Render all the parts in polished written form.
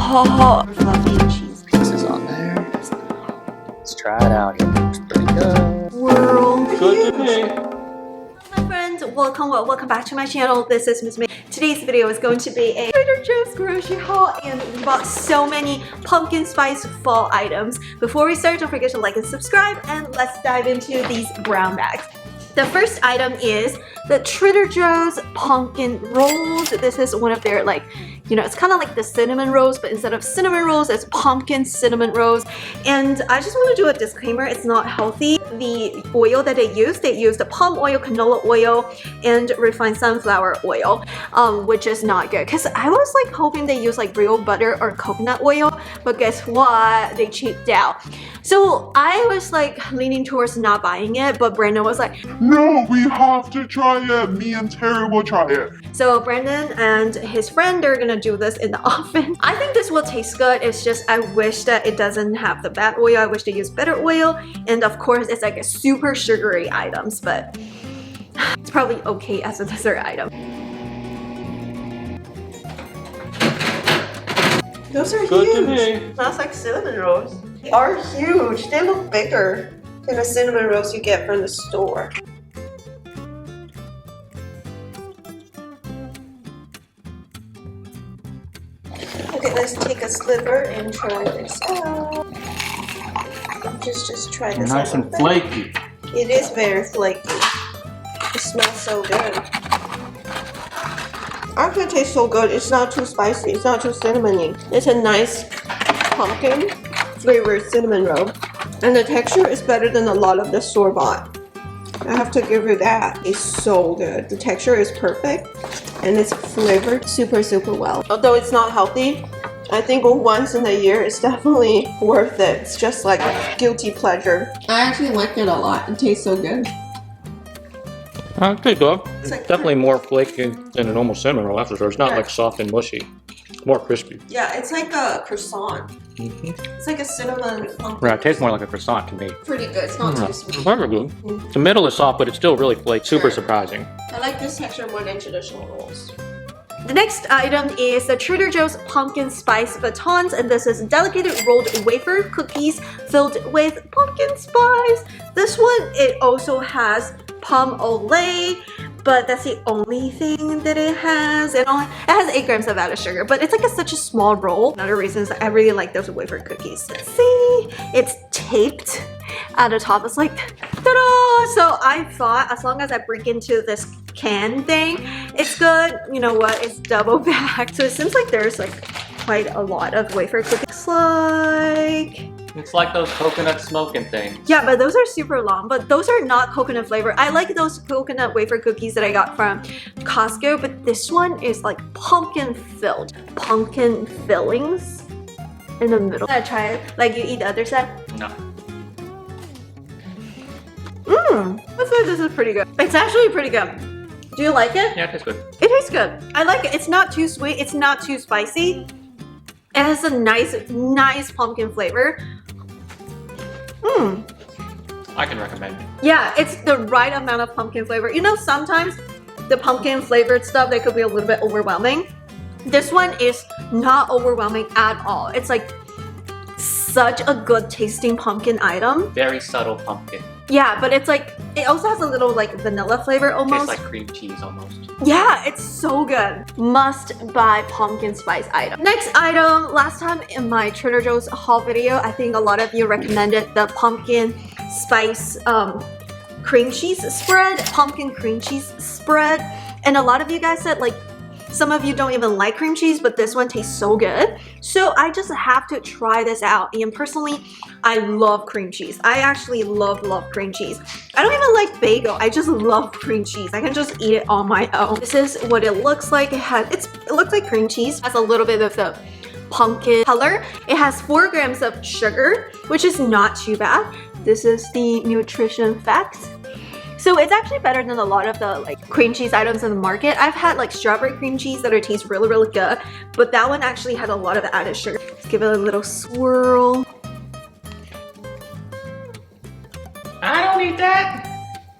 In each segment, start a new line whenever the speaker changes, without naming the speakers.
Oh, fluffy cheese
Pieces on there. Let's try it out here. It's pretty good.
swirl.
Good to me.
My friends, welcome back to my channel. This is Miss May. Today's video is going to be a Trader Joe's grocery haul, and we bought so many pumpkin spice fall items. Before we start, don't forget to like and subscribe, and let's dive into these brown bags. The first item is the Trader Joe's pumpkin rolls. This is one of their, like, you know, it's kind of like the cinnamon rolls, but instead of cinnamon rolls, it's pumpkin cinnamon rolls. And I just want to do a disclaimer, it's not healthy. The oil that they used the palm oil, canola oil, and refined sunflower oil, which is not good. Because I was like hoping they use like real butter or coconut oil, but guess what? They cheaped out. So I was like leaning towards not buying it, but Brandon was like,
no, we have to try it. Me and Terry will try it.
so Brandon and his friend are gonna do this in the oven. I think this will taste good. It's just I wish that it doesn't have the bad oil. I wish they use better oil. And of course, it's like a super sugary items, but it's probably okay as a dessert item. Those are
Good to
huge.
me.
Smells like cinnamon rolls. They are huge. They look bigger than the cinnamon rolls you get from the store. Okay, let's take a sliver and try this out. Just try this
Nice
out.
and flaky.
It is very flaky. It smells so good. Actually, it tastes so good. It's not too spicy. It's not too cinnamony. It's a nice pumpkin flavored cinnamon roll. And the texture is better than a lot of the store-bought. I have to give you that. It's so good. The texture is perfect. And it's flavored super well. Although it's not healthy, I think once in a year it's definitely worth it. It's just like a guilty pleasure. I actually like it a lot. It tastes so good.
Pretty good.
It's like
Definitely more flaky than a normal cinnamon roll, that's for sure. It's not
Yeah.
like soft and mushy. It's more crispy.
Yeah, it's like a croissant. It's like a cinnamon pumpkin.
Yeah, it tastes more like a croissant to me.
Pretty good. It's not too sweet.
Very good. The middle is soft, but it's still really flaky. Super surprising.
I like this texture more than traditional rolls. The next item is the Trader Joe's pumpkin spice batons, and this is delicate rolled wafer cookies filled with pumpkin spice. This one, it also has palm oil, but that's the only thing that it has. It has 8 grams of added sugar, but it's like such a small roll. Another reason is I really like those wafer cookies. See, it's taped at the top. It's like, ta-da! So I thought as long as I break into this can thing, it's good. You know what? It's double packed. So it seems like there's like quite a lot of wafer cookies.
It's like those coconut smoking things.
Yeah, but those are super long, but those are not coconut flavor. I like those coconut wafer cookies that I got from Costco, but this one is like pumpkin filled. Pumpkin fillings in the middle. I try it. Like you eat the other side?
No.
Let's say this is pretty good. It's actually pretty good. Do you like it?
Yeah, it tastes good.
It tastes good. I like it. It's not too sweet. It's not too spicy. It has a nice pumpkin flavor.
I can recommend it.
Yeah, it's the right amount of pumpkin flavor. You know, sometimes the pumpkin flavored stuff, they could be a little bit overwhelming. This one is not overwhelming at all. It's like such a good tasting pumpkin item.
Very subtle pumpkin.
Yeah, but it's like, it also has a little like vanilla flavor almost.
Tastes like cream cheese almost.
Yeah, it's so good. Must buy pumpkin spice item. Next item, last time in my Trader Joe's haul video, I think a lot of you recommended the pumpkin spice cream cheese spread, pumpkin cream cheese spread. And a lot of you guys said like, some of you don't even like cream cheese, but this one tastes so good. So I just have to try this out. And personally, I love cream cheese. I actually love cream cheese. I don't even like bagel. I just love cream cheese. I can just eat it on my own. This is what it looks like. It looks like cream cheese. It has a little bit of the pumpkin color. It has 4 grams of sugar, which is not too bad. This is the nutrition facts. So it's actually better than a lot of the like cream cheese items in the market. I've had like strawberry cream cheese that taste really good, but that one actually had a lot of added sugar. Let's give it a little swirl.
I don't eat that.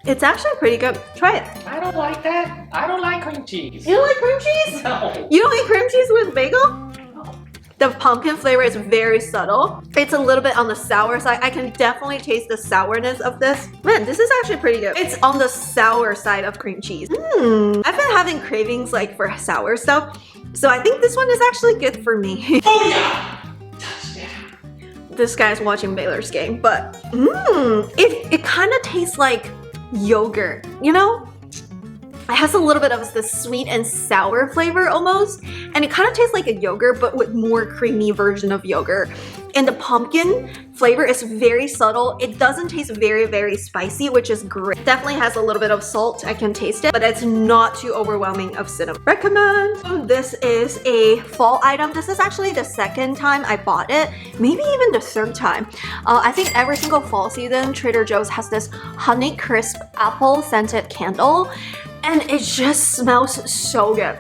It's actually pretty good. Try it.
I don't like that. I don't like cream cheese.
You don't like cream cheese?
No.
You don't eat cream cheese with bagel?
No.
The pumpkin flavor is very subtle. It's a little bit on the sour side. I can definitely taste the sourness of this. Man, this is actually pretty good. It's on the sour side of cream cheese. I've been having cravings like for sour stuff. So I think this one is actually good for me.
Oh yeah!
This guy's watching Baylor's game, but it kind of tastes like yogurt, you know? It has a little bit of the sweet and sour flavor almost, and it kind of tastes like a yogurt but with more creamy version of yogurt. And the pumpkin flavor is very subtle. It doesn't taste very spicy, which is great. Definitely has a little bit of salt. I can taste it, but it's not too overwhelming of cinnamon. Recommend. So this is a fall item. This is actually the second time I bought it, maybe even the third time. I think every single fall season, Trader Joe's has this honey crisp apple scented candle, and it just smells so good.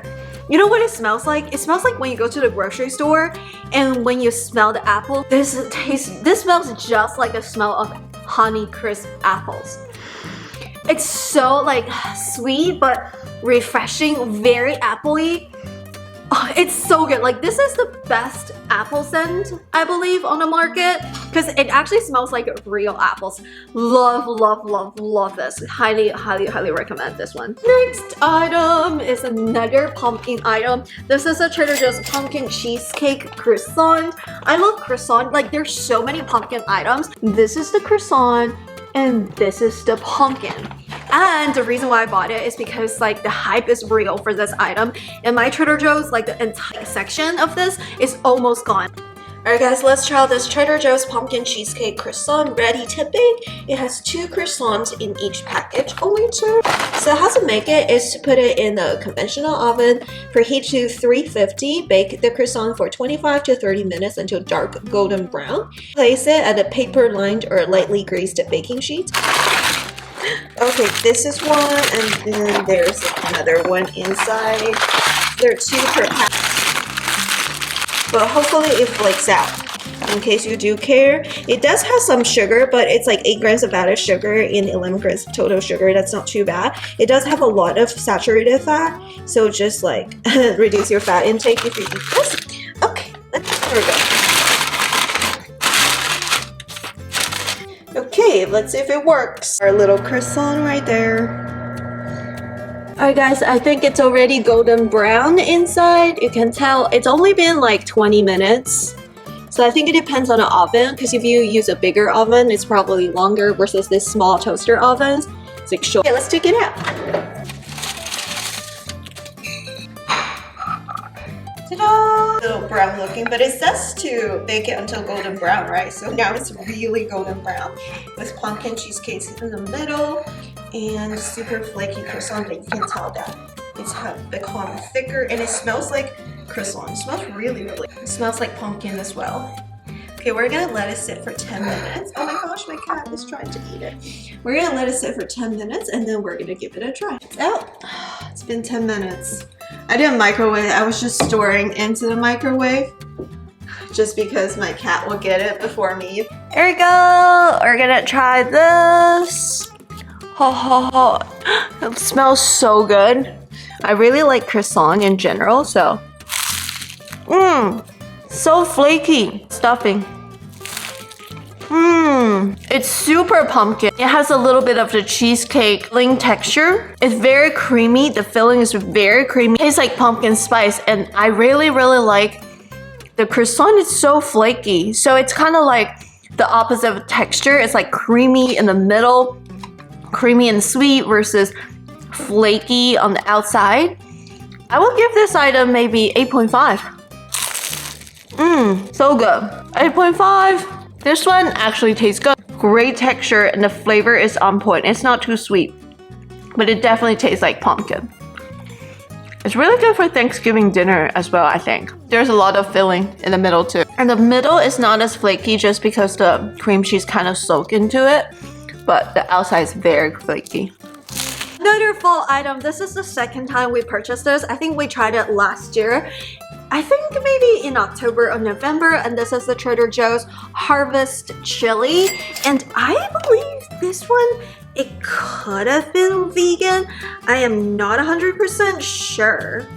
You know what it smells like? It smells like when you go to the grocery store and when you smell the apple, this smells just like the smell of honey crisp apples. It's so like sweet but refreshing, very appley. Oh, it's so good. Like this is the best apple scent, I believe, on the market because it actually smells like real apples. Love this. Highly recommend this one. Next item is another pumpkin item. This is a Trader Joe's pumpkin cheesecake croissant. I love croissant. Like there's so many pumpkin items. This is the croissant and this is the pumpkin. And the reason why I bought it is because like the hype is real for this item. In my Trader Joe's, like the entire section of this is almost gone. Alright guys, let's try out this Trader Joe's pumpkin cheesecake croissant ready to bake. It has 2 croissants in each package, only 2. So how to make it is to put it in a conventional oven, preheat to 350, bake the croissant for 25 to 30 minutes until dark golden brown. Place it at a paper-lined or lightly greased baking sheet. Okay, this is one, and then there's another one inside. There are 2 per pack. But hopefully it flakes out. In case you do care. It does have some sugar, but it's like 8 grams of added sugar and 11 grams of total sugar. That's not too bad. It does have a lot of saturated fat, so just like reduce your fat intake if you eat this. Okay, there we go. Okay, let's see if it works. Our little croissant right there. Alright guys, I think it's already golden brown inside. You can tell it's only been like 20 minutes. So I think it depends on the oven, because if you use a bigger oven, it's probably longer versus this small toaster ovens. It's like short. Okay, let's take it out. Ta-da! A little brown looking, but it says to bake it until golden brown, right? So now it's really golden brown with pumpkin cheesecake in the middle and super flaky croissant, but you can tell that it's become thicker and it smells like croissant. It smells really. It smells like pumpkin as well. Okay, we're gonna let it sit for 10 minutes. Oh my gosh, my cat is trying to eat it. We're gonna let it sit for 10 minutes and then we're gonna give it a try. It's out. It's been 10 minutes. I didn't microwave it. I was just storing into the microwave just because my cat will get it before me. Here we go. We're gonna try this. It smells so good. I really like croissant in general, so. So flaky. Stuffing. It's super pumpkin. It has a little bit of the cheesecake filling texture. It's very creamy. The filling is very creamy. It tastes like pumpkin spice, and I really like the croissant. Is so flaky. So it's kind of like the opposite of texture. It's like creamy in the middle, creamy and sweet versus flaky on the outside. I will give this item maybe 8.5. So good. 8.5. This one actually tastes good. Great texture and the flavor is on point. It's not too sweet, but it definitely tastes like pumpkin. It's really good for Thanksgiving dinner as well, I think. There's a lot of filling in the middle too. And the middle is not as flaky just because the cream cheese kind of soaked into it, but the outside is very flaky. Another fall item. This is the second time we purchased this. I think we tried it last year. I think maybe in October or November, and this is the Trader Joe's Harvest Chili. And I believe this one, it could have been vegan. I am not 100% sure.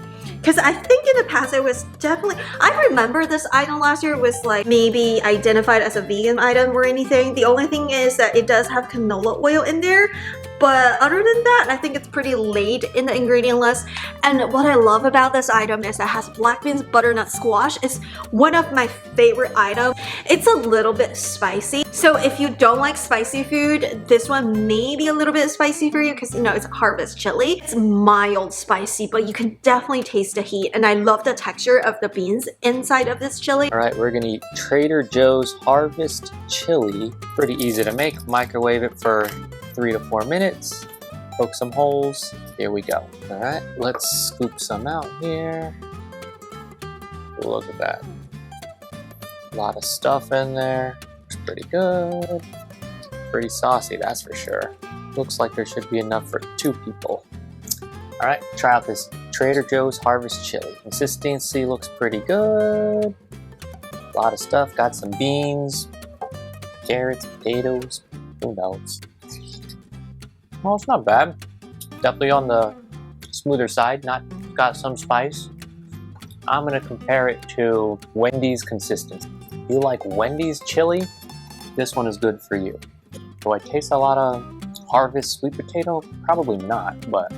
Because I think in the past it was definitely, I remember this item last year was like maybe identified as a vegan item or anything. The only thing is that it does have canola oil in there. But other than that, I think it's pretty late in the ingredient list. And what I love about this item is it has black beans butternut squash. It's one of my favorite items. It's a little bit spicy. So if you don't like spicy food, this one may be a little bit spicy for you because, you know, it's harvest chili. It's mild spicy, but you can definitely taste the heat. And I love the texture of the beans inside of this chili.
All right, we're gonna eat Trader Joe's Harvest Chili. Pretty easy to make. Microwave it for 3 to 4 minutes. Poke some holes. Here we go. All right, let's scoop some out here. Look at that. A lot of stuff in there. It's pretty good. Pretty saucy, that's for sure. Looks like there should be enough for 2 people. All right, try out this Trader Joe's Harvest Chili. Consistency looks pretty good. A lot of stuff. Got some beans, carrots, potatoes. Who knows? Well, it's not bad. Definitely on the smoother side. Not got some spice. I'm gonna compare it to Wendy's consistency. If you like Wendy's chili, this one is good for you. Do I taste a lot of Harvest sweet potato? Probably not, but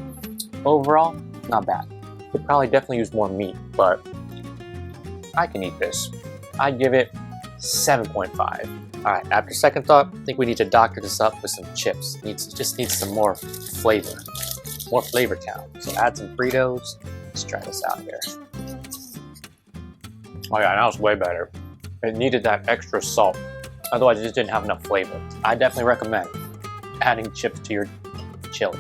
overall, not bad. Could probably definitely use more meat, but I can eat this. I'd give it 7.5. Alright, after second thought, I think we need to doctor this up with some chips. Just needs some more flavor. More flavor count. So add some Fritos. Let's try this out here. Oh yeah, now it's way better. It needed that extra salt. Otherwise, it just didn't have enough flavor. I definitely recommend adding chips to your chili.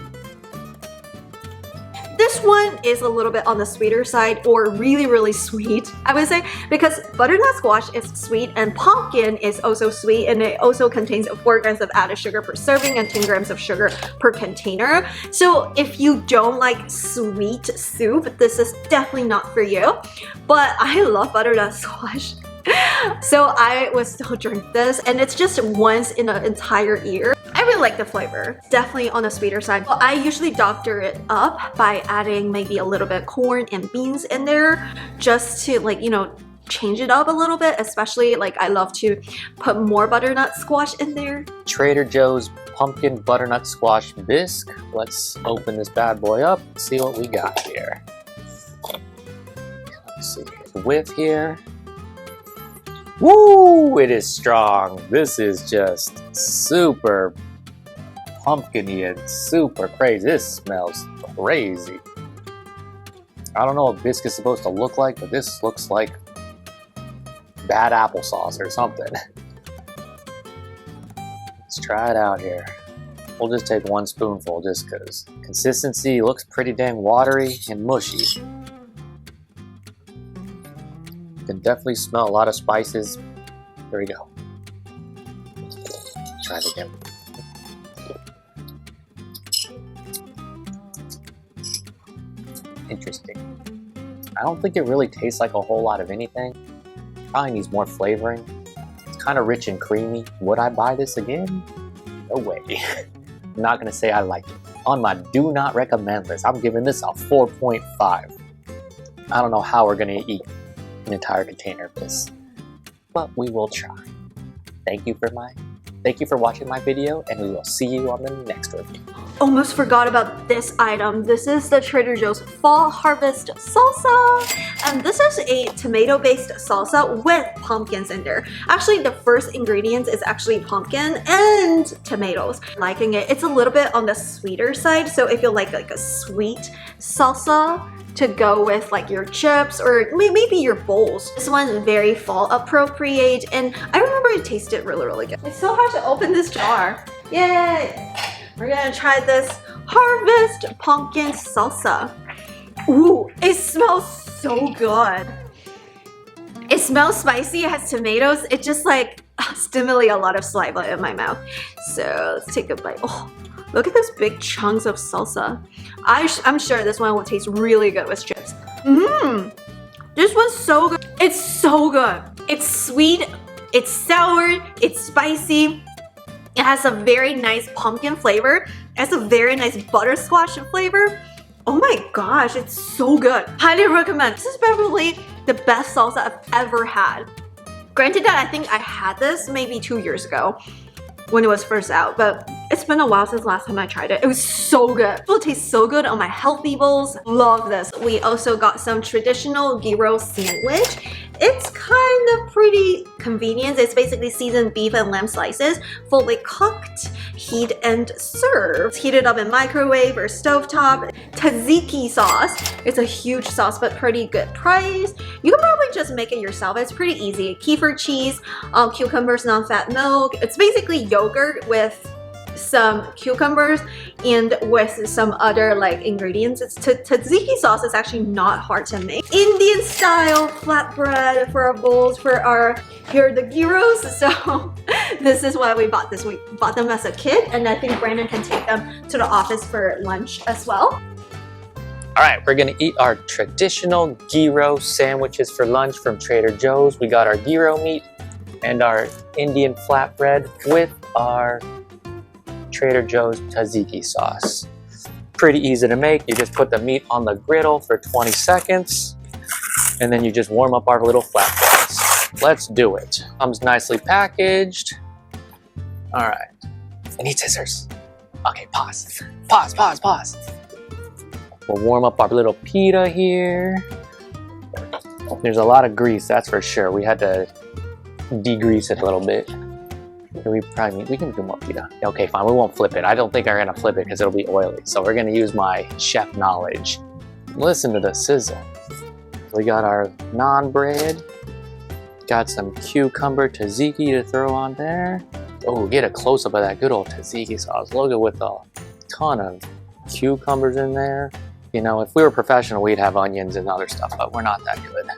This one is a little bit on the sweeter side, or really, really sweet, I would say, because butternut squash is sweet and pumpkin is also sweet, and it also contains 4 grams of added sugar per serving and 10 grams of sugar per container. So if you don't like sweet soup, this is definitely not for you. But I love butternut squash. So I would still drink this, and it's just once in an entire year. I really like the flavor. Definitely on the sweeter side. Well, I usually doctor it up by adding maybe a little bit of corn and beans in there just to, like, you know, change it up a little bit. Especially, like, I love to put more butternut squash in there.
Trader Joe's Pumpkin Butternut Squash Bisque. Let's open this bad boy up and see what we got here. Let's see. The whiff here. Woo! It is strong. This is just super pumpkin-y and super crazy. This smells crazy. I don't know what bisque is supposed to look like, but this looks like bad applesauce or something. Let's try it out here. We'll just take 1 spoonful just because consistency looks pretty dang watery and mushy. You can definitely smell a lot of spices. Here we go. Try it again. Interesting. I don't think it really tastes like a whole lot of anything. Probably needs more flavoring. It's kind of rich and creamy. Would I buy this again? No way. I'm not gonna say I like it. On my do not recommend list, I'm giving this a 4.5. I don't know how we're gonna eat an entire container of this, but we will try. Thank you for watching my video, and we will see you on the next review.
Almost forgot about this item. This is the Trader Joe's Fall Harvest Salsa, and this is a tomato-based salsa with pumpkins in there. Actually, the first ingredient is actually pumpkin and tomatoes. Liking it. It's a little bit on the sweeter side, so if you like a sweet salsa to go with like your chips or maybe your bowls. This one's very fall appropriate, and I remember it tasted really, really good. It's so hard to open this jar. Yay! We're gonna try this Harvest Pumpkin Salsa. Ooh, it smells so good. It smells spicy, it has tomatoes. It just like stimulates a lot of saliva in my mouth. So let's take a bite. Oh, look at those big chunks of salsa. I'm sure this one will taste really good with chips. This one's so good. It's so good. It's sweet, it's sour, it's spicy. It has a very nice pumpkin flavor. It has a very nice butterscotch flavor. Oh my gosh, it's so good. Highly recommend. This is probably the best salsa I've ever had. Granted that I think I had this maybe 2 years ago when it was first out, but it's been a while since last time I tried it. It was so good. It will taste so good on my healthy bowls. Love this. We also got some traditional gyro sandwich. It's kind of pretty convenient. It's basically seasoned beef and lamb slices, fully cooked, heat and serve. It's heated up in microwave or stovetop. Tzatziki sauce. It's a huge sauce, but pretty good price. You can probably just make it yourself. It's pretty easy. Kefir cheese, cucumbers, non-fat milk. It's basically yogurt with some cucumbers and with some other like ingredients. Tzatziki sauce is actually not hard to make. Indian style flatbread for our bowls, here are the gyros. So this is why we bought this. We bought them as a kid, and I think Brandon can take them to the office for lunch as well.
All right, we're gonna eat our traditional gyro sandwiches for lunch from Trader Joe's. We got our gyro meat and our Indian flatbread with our Trader Joe's tzatziki sauce. Pretty easy to make. You just put the meat on the griddle for 20 seconds and then you just warm up our little flatbreads. Let's do it. Comes nicely packaged. All right, I need scissors. Okay, pause. We'll warm up our little pita here. There's a lot of grease, that's for sure. We had to degrease it a little bit. We can do more pita. Okay, fine, we won't flip it. I don't think I'm gonna flip it because it'll be oily. So we're gonna use my chef knowledge. Listen to the sizzle. We got our naan bread. Got some cucumber tzatziki to throw on there. Oh, get a close-up of that good old tzatziki sauce. Look at with a ton of cucumbers in there. You know, if we were professional, we'd have onions and other stuff, but we're not that good.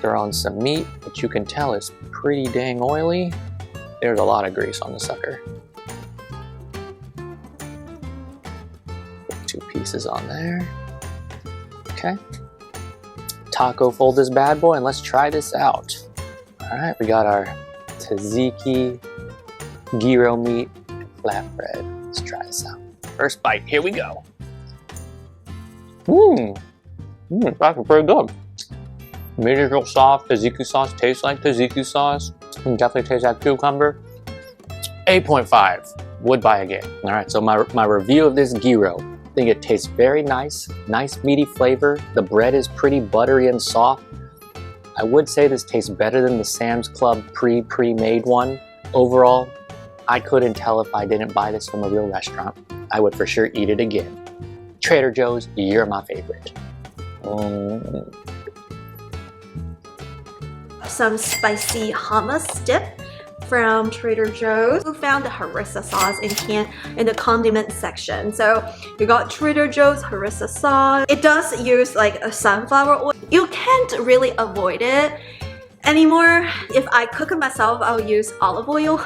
Throw on some meat, which you can tell is pretty dang oily. There's a lot of grease on the sucker. Put 2 pieces on there. Okay. Taco fold this bad boy and let's try this out. All right, we got our tzatziki, gyro meat, and flatbread. Let's try this out. First bite, here we go. That's actually pretty good. Medium soft tzatziki sauce tastes like tzatziki sauce. You can definitely taste that cucumber. 8.5. Would buy again. All right, so my review of this gyro. I think it tastes very nice. Nice meaty flavor. The bread is pretty buttery and soft. I would say this tastes better than the Sam's Club pre-made one. Overall, I couldn't tell if I didn't buy this from a real restaurant. I would for sure eat it again. Trader Joe's, you're my favorite.
Some spicy hummus dip from Trader Joe's. We found the harissa sauce in the condiment section. So we got Trader Joe's harissa sauce. It does use like a sunflower oil. You can't really avoid it anymore. If I cook it myself, I'll use olive oil.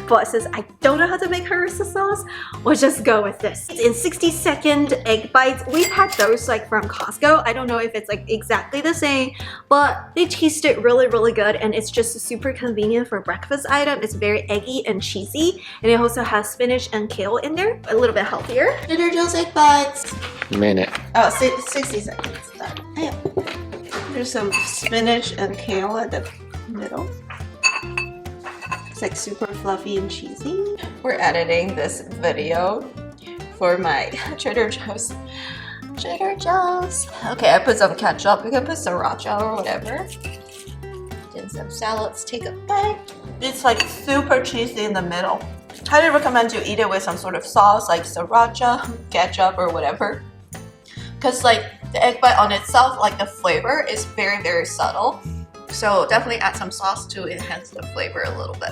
But since I don't know how to make harissa sauce, we'll just go with this. It's in 60-second egg bites. We've had those like from Costco. I don't know if it's like exactly the same, but they tasted really, really good, and it's just super convenient for breakfast item. It's very eggy and cheesy, and it also has spinach and kale in there. A little bit healthier. Trader Joe's egg bites.
Minute.
Oh, 60 seconds. Yeah. There's some spinach and kale at the middle. It's like super fluffy and cheesy. We're editing this video for my Trader Joe's. Okay, I put some ketchup. You can put sriracha or whatever. And some salads. Take a bite. It's like super cheesy in the middle. Highly recommend you eat it with some sort of sauce like sriracha, ketchup, or whatever. Because like the egg bite on itself, like the flavor is very, very subtle. So definitely add some sauce to enhance the flavor a little bit.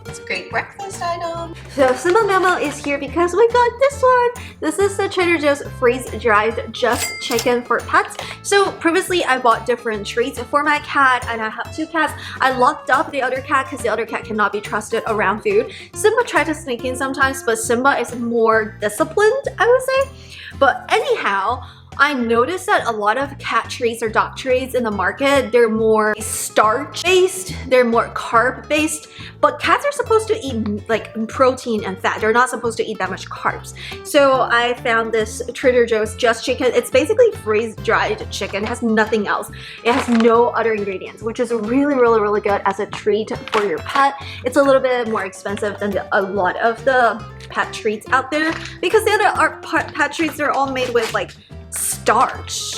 It's a great breakfast item. So Simba Memo is here because we got this one. This is the Trader Joe's freeze-dried Just Chicken for pets. So previously I bought different treats for my cat, and I have 2 cats. I locked up the other cat because the other cat cannot be trusted around food. Simba tried to sneak in sometimes, but Simba is more disciplined, I would say. But anyhow, I noticed that a lot of cat treats or dog treats in the market, they're more starch based, they're more carb based, but cats are supposed to eat like protein and fat. They're not supposed to eat that much carbs. So I found this Trader Joe's Just Chicken. It's basically freeze-dried chicken. It has nothing else. It has no other ingredients, which is really good as a treat for your pet. It's a little bit more expensive than a lot of the pet treats out there because the other pet treats are all made with like starch,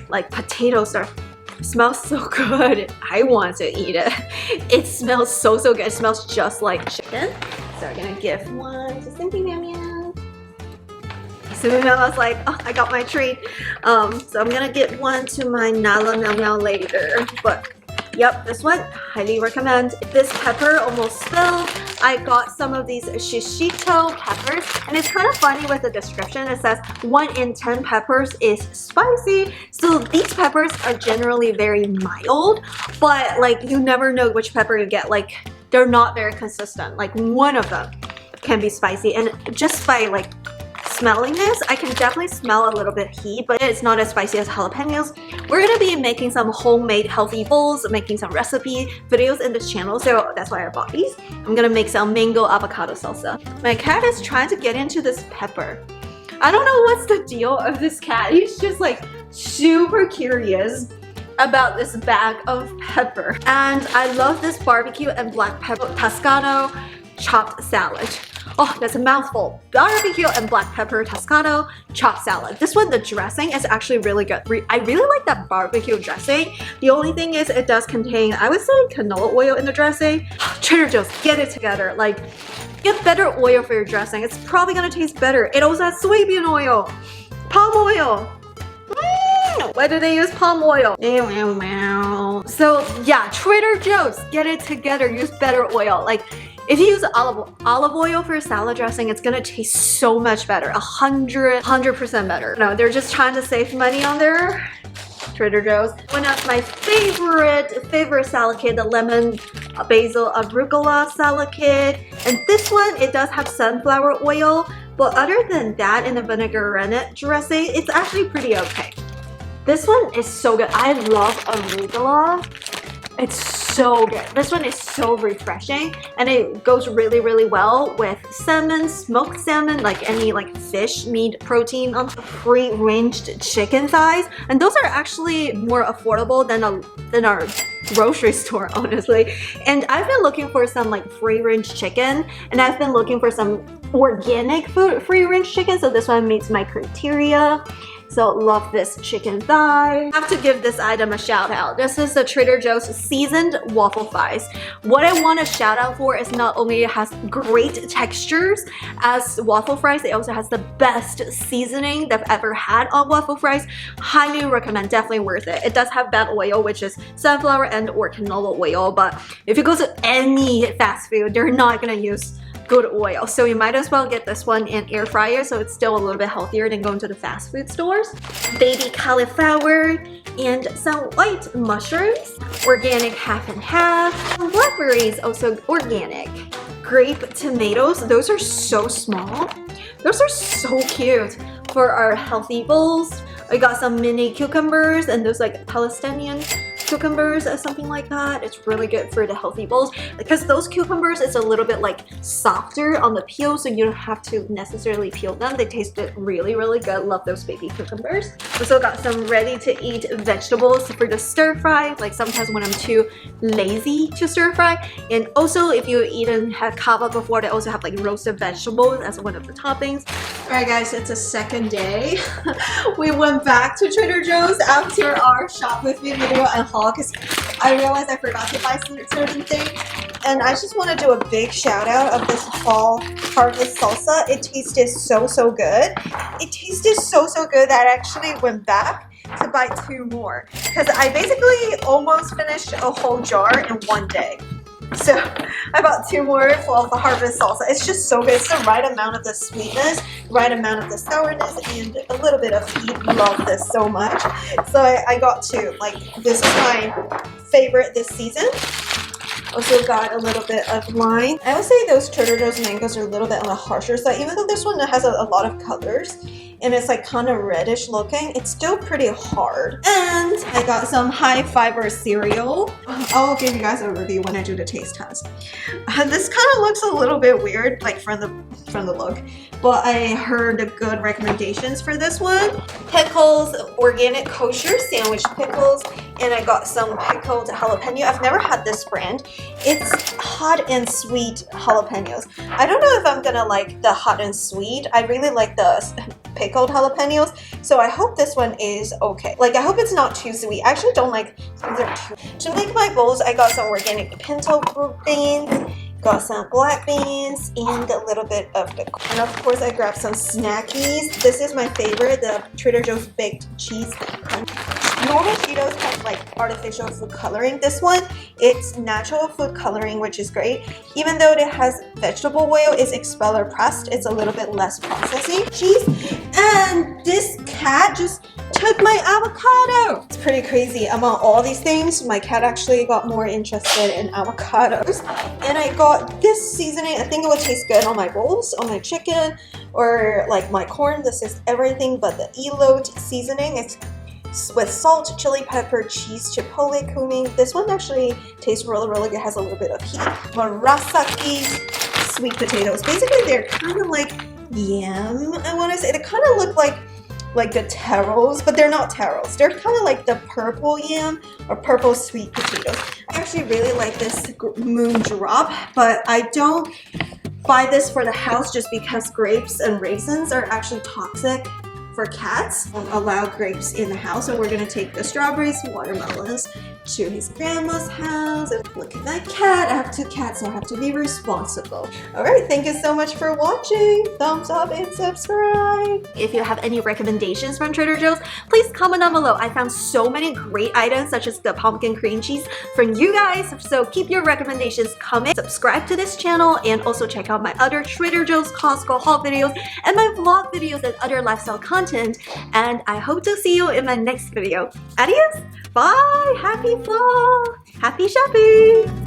like potato starch. It smells so good. I want to eat it. It smells so good. It smells just like chicken. So we're gonna give one to Simply Meow. Simply Meow was like, oh, I got my treat. So I'm gonna get one to my Nala Meow Meow later. But yep, this one, highly recommend. This pepper almost spilled. I got some of these shishito peppers, and it's kind of funny with the description. It says 1 in 10 peppers is spicy. So these peppers are generally very mild, but like you never know which pepper you get. Like they're not very consistent. Like one of them can be spicy, and just by like smelling this, I can definitely smell a little bit of heat, but it's not as spicy as jalapenos. We're gonna be making some homemade healthy bowls, making some recipe videos in this channel, so that's why I bought these. I'm gonna make some mango avocado salsa. My cat is trying to get into this pepper. I don't know what's the deal of this cat. He's just like super curious about this bag of pepper. And I love this barbecue and black pepper Toscano chopped salad. Oh, that's a mouthful. Barbecue and black pepper Toscano chopped salad. This one, the dressing is actually really good. I really like that barbecue dressing. The only thing is it does contain, I would say, canola oil in the dressing. Trader Joe's, get it together. Like, get better oil for your dressing. It's probably gonna taste better. It also has soybean oil, palm oil. Why do they use palm oil? So yeah, Trader Joe's, get it together. Use better oil. Like, if you use olive oil for salad dressing, it's gonna taste so much better. 100% better. No, they're just trying to save money on their Trader Joe's. One of my favorite salad kit, the lemon basil arugula salad kit. And this one, it does have sunflower oil, but other than that, in the vinaigrette dressing, it's actually pretty okay. This one is so good. I love arugula. It's so good. This one is so refreshing, and it goes really well with salmon, smoked salmon, like any like fish meat protein on free-ranged chicken thighs, and those are actually more affordable than our grocery store, honestly. And I've been looking for some like free-range chicken, and I've been looking for some organic food free-range chicken, so this one meets my criteria. So love this chicken thigh. I have to give this item a shout out. This is the Trader Joe's seasoned waffle thighs. What I want to shout out for is not only it has great textures as waffle fries, it also has the best seasoning that I've ever had on waffle fries. Highly recommend, definitely worth it. It does have bad oil, which is sunflower and or canola oil, but if you go to any fast food, they're not gonna use good oil, so you might as well get this one in air fryer, so it's still a little bit healthier than going to the fast food stores. Baby cauliflower and some white mushrooms, organic half and half. Blackberries, also organic. Grape tomatoes, those are so small. Those are so cute for our healthy bowls. I got some mini cucumbers and those like Palestinian cucumbers or something like that. It's really good for the healthy bowls because those cucumbers is a little bit like softer on the peel, so you don't have to necessarily peel them. They taste really good. Love those baby cucumbers. Also got some ready to eat vegetables for the stir fry, like sometimes when I'm too lazy to stir fry. And also if you had kava before, they also have like roasted vegetables as one of the toppings. Alright guys, it's a second day. We went back to Trader Joe's after our shop with me video and haul because I realized I forgot to buy some certain thing. And I just want to do a big shout out of this fall harvest salsa. It tasted so good. It tasted so good that I actually went back to buy 2 more because I basically almost finished a whole jar in one day. So I bought 2 more for the harvest salsa. It's just so good. It's the right amount of the sweetness, right amount of the sourness, and a little bit of heat. Love this so much. So I got 2. Like, this is my favorite this season. Also got a little bit of lime. I would say those Trader Joe's mangoes are a little bit on the harsher side, even though this one has a lot of colors. and it's like kind of reddish looking. It's still pretty hard. And I got some high fiber cereal. I'll give you guys a review when I do the taste test. This kind of looks a little bit weird, like from the look, but I heard good recommendations for this one. Pickles, organic kosher sandwich pickles, and I got some pickled jalapeno. I've never had this brand. It's hot and sweet jalapenos. I don't know if I'm gonna like the hot and sweet. I really like the pickled jalapenos, so I hope this one is okay. Like, I hope it's not too sweet. I actually don't like things that are too. To make my bowls, I got some organic pinto beans, got some black beans, and a little bit of the. And of course, I grabbed some snackies. This is my favorite, the Trader Joe's baked cheesecake. Normal Cheetos have like artificial food coloring. This one, it's natural food coloring, which is great. Even though it has vegetable oil, it's expeller pressed. It's a little bit less processing cheese. And this cat just took my avocado. It's pretty crazy. Among all these things, my cat actually got more interested in avocados. And I got this seasoning. I think it would taste good on my bowls, on my chicken, or like my corn. This is everything but the elote seasoning. It's with salt, chili pepper, cheese, chipotle, cumin. This one actually tastes really, really good. It has a little bit of heat. Murasaki sweet potatoes. Basically, they're kind of like yam, I want to say. They kind of look like the taros, but they're not taros. They're kind of like the purple yam or purple sweet potatoes. I actually really like this moon drop, but I don't buy this for the house just because grapes and raisins are actually toxic for cats. Don't allow grapes in the house, so we're gonna take the strawberries, watermelons to his grandma's house. And look at that cat. I have 2 cats, so I have to be responsible. Alright, thank you so much for watching. Thumbs up and subscribe. If you have any recommendations from Trader Joe's, please comment down below. I found so many great items such as the pumpkin cream cheese from you guys, so keep your recommendations coming. Subscribe to this channel and also check out my other Trader Joe's Costco haul videos and my vlog videos and other lifestyle content. And I hope to see you in my next video. Adios! Bye! Happy fall! Happy shopping!